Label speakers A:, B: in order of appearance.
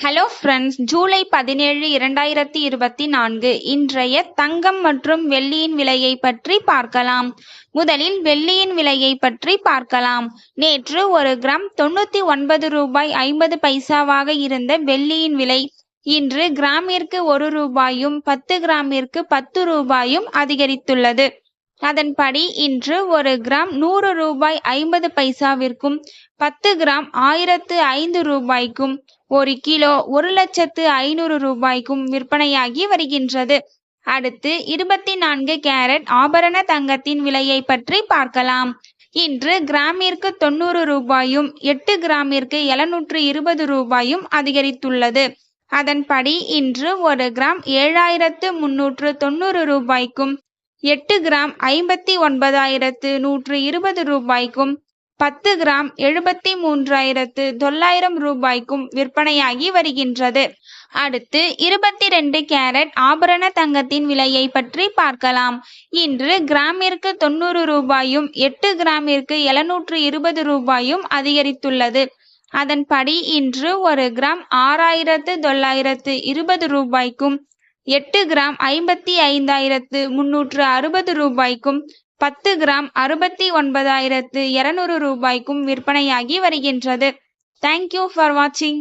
A: Hello friends, July 17, 2024 இன்றைய தங்கம் மற்றும் வெள்ளியின் விலையை பற்றி பார்க்கலாம். முதலில் வெள்ளியின் விலையை பற்றி பார்க்கலாம். நேற்று ஒரு கிராம் 99 ரூபாய் 50 பைசாவாக இருந்த வெள்ளியின் விலை இன்று கிராமிற்கு 1 ரூபாயும் 10 கிராமிற்கு 10 ரூபாயும் அதிகரித்துள்ளது. அதன்படி இன்று ஒரு கிராம் 100 ரூபாய் 50 பைசாவிற்கும் 10 கிராம் 1005 ரூபாய்க்கும் 1 கிலோ 1,05,000 ரூபாய்க்கும் விற்பனையாகி வருகின்றது. அடுத்து 24 கேரட் ஆபரண தங்கத்தின் விலையை பற்றி பார்க்கலாம். இன்று கிராமிற்கு 90 ரூபாயும் 8 கிராமிற்கு 720 ரூபாயும் அதிகரித்துள்ளது. அதன்படி இன்று ஒரு கிராம் 7,390 ரூபாய்க்கும் 8 கிராம் 59,120 ரூபாய்க்கும் 10 கிராம் 73,900 ரூபாய்க்கும் விற்பனையாகி வருகின்றது. அடுத்து 22 கேரட் ஆபரண தங்கத்தின் விலையை பற்றி பார்க்கலாம். இன்று கிராமிற்கு 90 ரூபாயும் 8 கிராமிற்கு 720 ரூபாயும் அதிகரித்துள்ளது. அதன்படி இன்று ஒரு கிராம் 6,920 ரூபாய்க்கும் 8 கிராம் 55,360 ரூபாய்க்கும் 10 கிராம் 69,200 ரூபாய்க்கும் விற்பனையாகி வருகின்றது. தேங்க்யூ ஃபார் வாட்சிங்.